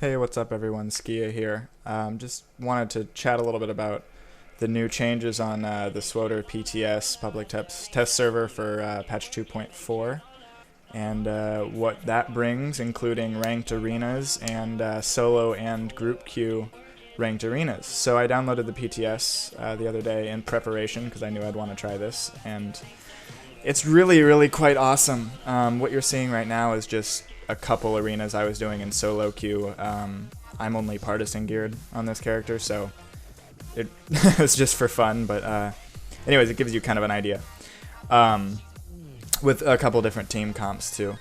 Hey, what's up everyone? Skia here. Just wanted to chat a little bit about the new changes on the SWTOR PTS public test server for patch 2.4 and what that brings, including ranked arenas and solo and group queue ranked arenas. So I downloaded the PTS the other day in preparation because I knew I'd want to try this, and it's really quite awesome. What you're seeing right now is just a couple arenas I was doing in solo queue. I'm only partisan geared on this character, so it was just for fun, but anyways, it gives you kind of an idea. With a couple different team comps too.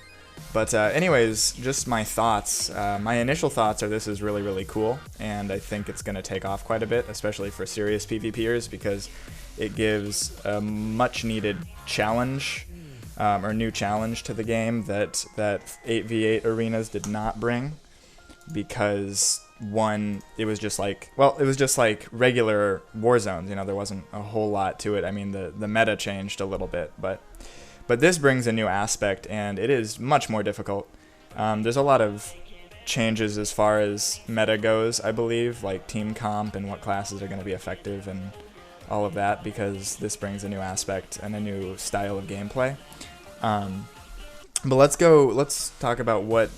But anyways, just my thoughts. My initial thoughts are this is really cool, and I think it's going to take off quite a bit, especially for serious PvPers, because it gives a much needed challenge, or new challenge to the game that 8v8 arenas did not bring, because one, it was just like regular war zones. You know, there wasn't a whole lot to it. I mean, the meta changed a little bit, but this brings a new aspect, and it is much more difficult. There's a lot of changes as far as meta goes, I believe, like team comp and what classes are going to be effective and all of that, because this brings a new aspect and a new style of gameplay. But let's talk about what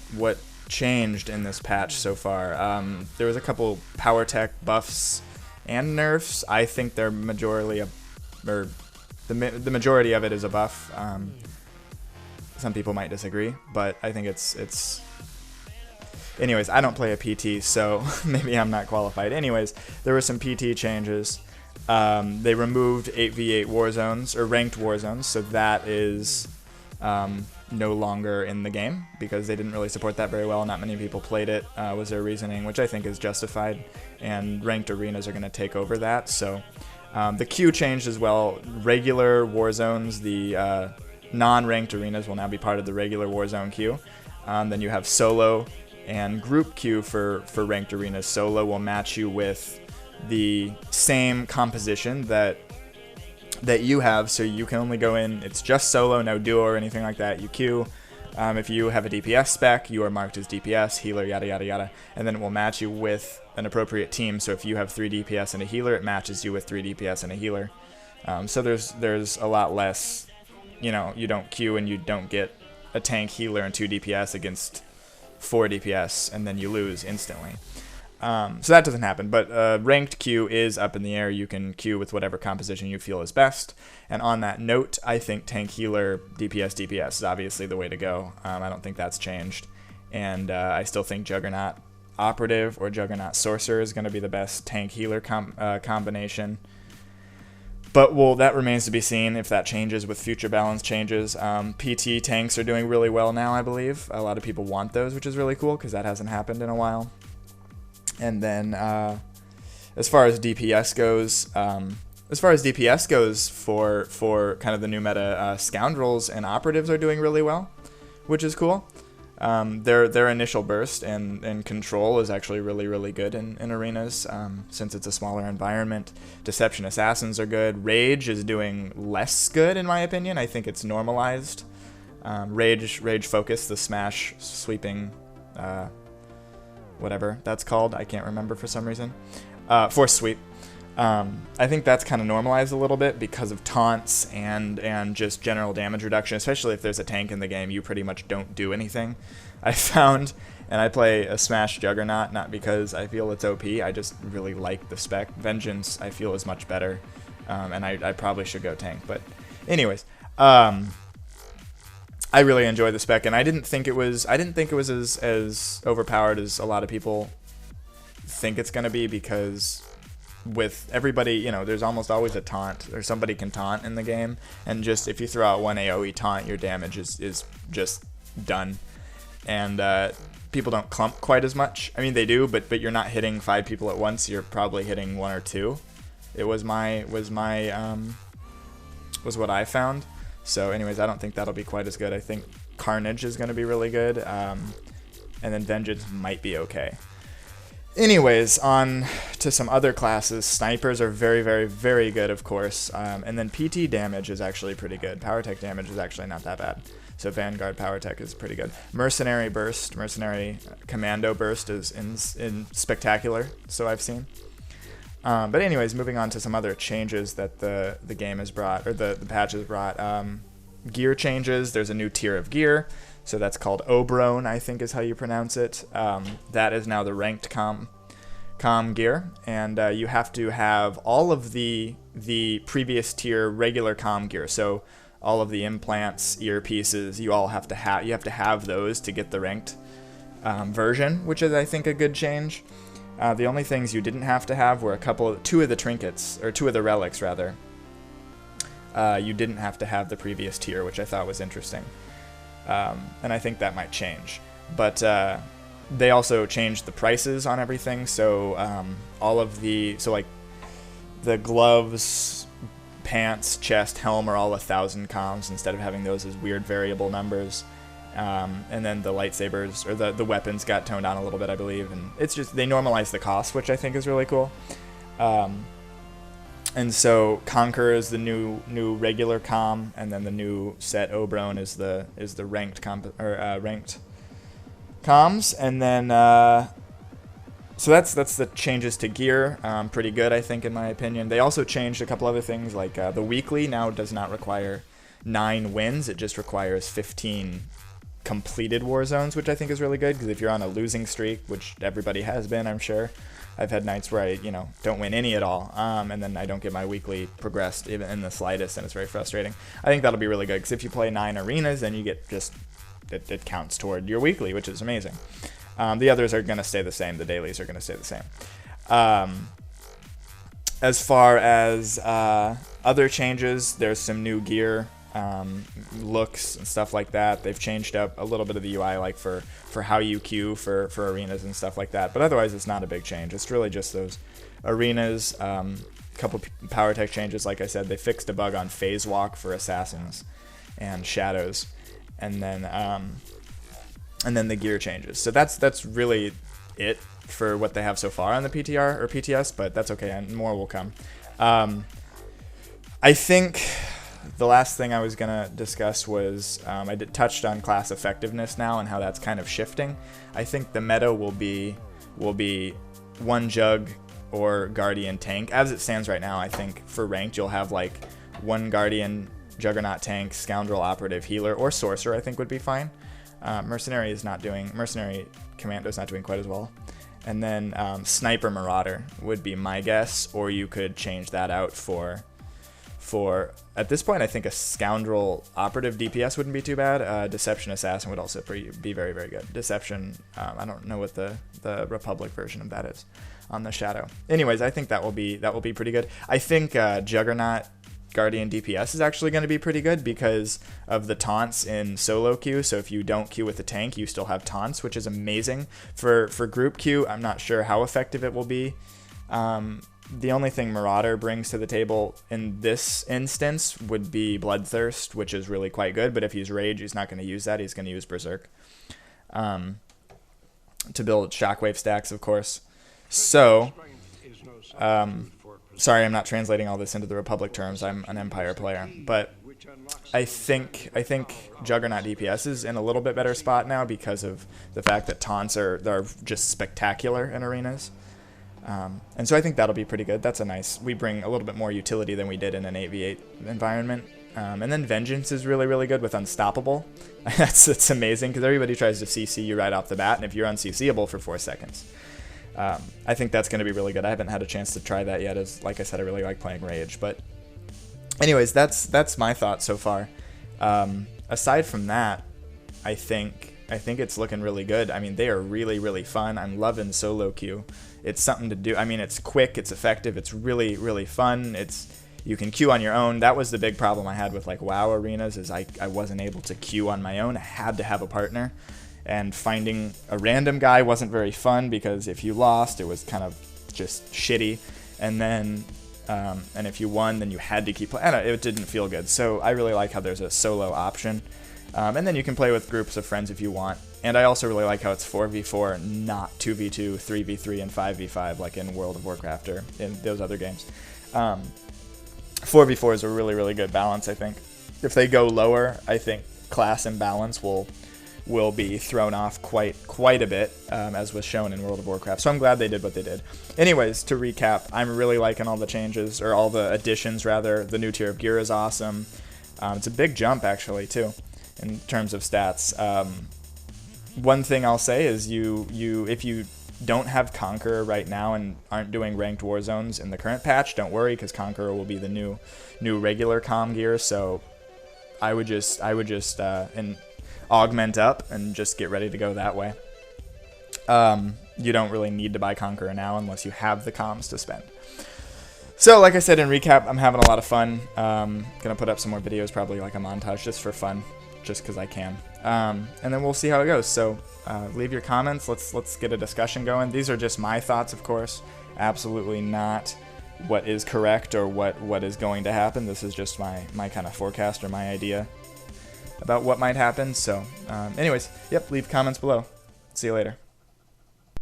changed in this patch so far. There was a couple power tech buffs and nerfs. I think they're the majority of it is a buff. Some people might disagree, but I think it's anyways, I don't play a PT, so maybe I'm not qualified. Anyways, there were some PT changes. They removed 8v8 war zones, or ranked war zones, so that is no longer in the game because they didn't really support that very well. Not many people played it, was their reasoning, which I think is justified, and ranked arenas are going to take over that. So the queue changed as well. Regular war zones, the non-ranked arenas will now be part of the regular war zone queue. Then you have solo and group queue for ranked arenas. Solo will match you with the same composition that you have, so you can only go in, it's just solo, no duo or anything like that. You queue. If you have a DPS spec, you are marked as DPS, healer, yada yada yada, and then it will match you with an appropriate team. So if you have 3 DPS and a healer, it matches you with 3 DPS and a healer. So there's a lot less, you know, you don't queue and you don't get a tank, healer, and 2 DPS against 4 DPS, and then you lose instantly. So that doesn't happen, but ranked queue is up in the air. You can queue with whatever composition you feel is best. And on that note, I think tank, healer, DPS is obviously the way to go. I don't think that's changed. And I still think Juggernaut Operative or Juggernaut Sorcerer is going to be the best tank healer combination. But that remains to be seen if that changes with future balance changes. PT tanks are doing really well now, I believe. A lot of people want those, which is really cool because that hasn't happened in a while. And then as far as DPS goes, for kind of the new meta, Scoundrels and Operatives are doing really well, which is cool. Their initial burst and control is actually really good in arenas, since it's a smaller environment. Deception Assassins are good. Rage is doing less good in my opinion. I think it's normalized. Rage Focus, the smash sweeping, whatever that's called, I can't remember for some reason. Force sweep. I think that's kind of normalized a little bit because of taunts and just general damage reduction, especially if there's a tank in the game. You pretty much don't do anything, I found. And I play a Smash Juggernaut not because I feel it's OP, I just really like the spec. Vengeance I feel is much better, and I probably should go tank. But anyways, I really enjoy the spec, and I didn't think it was as overpowered as a lot of people think it's gonna be, because with everybody, you know, there's almost always a taunt, or somebody can taunt in the game, and just if you throw out one AoE taunt, your damage is just done. And people don't clump quite as much. I mean, they do, but you're not hitting 5 people at once. You're probably hitting 1 or 2. It was what I found. So anyways, I don't think that'll be quite as good. I think Carnage is going to be really good, and then Vengeance might be okay. Anyways, on to some other classes. Snipers are very good, of course, and then PT damage is actually pretty good. Power tech damage is actually not that bad. So Vanguard Power Tech is pretty good. Mercenary Burst, Mercenary Commando Burst is in spectacular, so I've seen. But anyways, moving on to some other changes that the game has brought, or the patch has brought. Gear changes. There's a new tier of gear, so that's called Oberon, I think is how you pronounce it. That is now the ranked comm gear, and you have to have all of the previous tier regular comm gear. So all of the implants, earpieces, you have to have those to get the ranked version, which is, I think, a good change. The only things you didn't have to have were two of the trinkets, or two of the relics rather. You didn't have to have the previous tier, which I thought was interesting, and I think that might change. But they also changed the prices on everything, so like the gloves, pants, chest, helm are all 1,000 comms instead of having those as weird variable numbers. And then the lightsabers, or the weapons, got toned down a little bit, I believe, and it's just they normalize the cost, which I think is really cool. And so Conquer is the new regular comm, and then the new set Oberon is the ranked ranked comms, and then so that's the changes to gear. Pretty good, I think, in my opinion. They also changed a couple other things, like the weekly now does not require 9 wins; it just requires 15 completed war zones, which I think is really good, because if you're on a losing streak, which everybody has been, I'm sure, I've had nights where I don't win any at all, and then I don't get my weekly progressed even in the slightest, and it's very frustrating. I think that'll be really good, because if you play 9 arenas, then you get it counts toward your weekly, which is amazing. The others are going to stay the same. The dailies are going to stay the same. As far as other changes, there's some new gear, looks and stuff like that. They've changed up a little bit of the UI, like for how you queue for arenas and stuff like that. But otherwise, it's not a big change. It's really just those arenas. A couple power tech changes, like I said. They fixed a bug on phase walk for assassins and shadows, and then the gear changes. So that's really it for what they have so far on the PTR or PTS. But that's okay, and more will come. I think the last thing I was going to discuss was I touched on class effectiveness now and how that's kind of shifting. I think the meta will be one Jug or Guardian tank. As it stands right now, I think for ranked you'll have like one Guardian, Juggernaut tank, Scoundrel Operative Healer, or Sorcerer I think would be fine. Mercenary Commando is not doing quite as well. And then Sniper Marauder would be my guess, or you could change that out for at this point, I think a Scoundrel Operative DPS wouldn't be too bad. Deception Assassin would also be very, very good. Deception, I don't know what the Republic version of that is on the Shadow. Anyways, I think that will be pretty good. I think Juggernaut Guardian DPS is actually going to be pretty good because of the taunts in solo queue. So if you don't queue with the tank, you still have taunts, which is amazing. For group queue, I'm not sure how effective it will be. The only thing Marauder brings to the table in this instance would be Bloodthirst, which is really quite good. But if he's Rage, he's not going to use that. He's going to use Berserk to build Shockwave stacks, of course. So, sorry, I'm not translating all this into the Republic terms. I'm an Empire player, but I think Juggernaut DPS is in a little bit better spot now because of the fact that taunts are just spectacular in arenas. And so I think that'll be pretty good. We bring a little bit more utility than we did in an 8v8 environment. And then Vengeance is really, really good with Unstoppable. It's amazing because everybody tries to CC you right off the bat, and if you're unCCable for 4 seconds. I think that's going to be really good. I haven't had a chance to try that yet, as like I said, I really like playing Rage. But anyways, that's my thoughts so far. Aside from that, I think it's looking really good. I mean, they are really, really fun. I'm loving solo queue. It's something to do. I mean, it's quick, it's effective, it's really, really fun. You can queue on your own. That was the big problem I had with like WoW arenas, is I wasn't able to queue on my own. I had to have a partner. And finding a random guy wasn't very fun because if you lost, it was kind of just shitty. And then, and if you won, then you had to keep playing. It didn't feel good. So I really like how there's a solo option. And then you can play with groups of friends if you want. And I also really like how it's 4v4, not 2v2, 3v3, and 5v5 like in World of Warcraft or in those other games. 4v4 is a really, really good balance, I think. If they go lower, I think class imbalance will be thrown off quite a bit, as was shown in World of Warcraft. So I'm glad they did what they did. Anyways, to recap, I'm really liking all the changes, or all the additions rather. The new tier of gear is awesome. It's a big jump actually too, in terms of stats. One thing I'll say is if you don't have Conqueror right now and aren't doing ranked war zones in the current patch, don't worry, because Conqueror will be the new regular comm gear. So I would just augment up and just get ready to go that way. You don't really need to buy Conqueror now unless you have the comms to spend. So like I said in recap, I'm having a lot of fun. Gonna put up some more videos, probably like a montage just for fun, just because I can. And then we'll see how it goes. So leave your comments. Let's get a discussion going. These are just my thoughts, of course. Absolutely not what is correct or what is going to happen. This is just my kind of forecast or my idea about what might happen. So anyways, yep, leave comments below. See you later.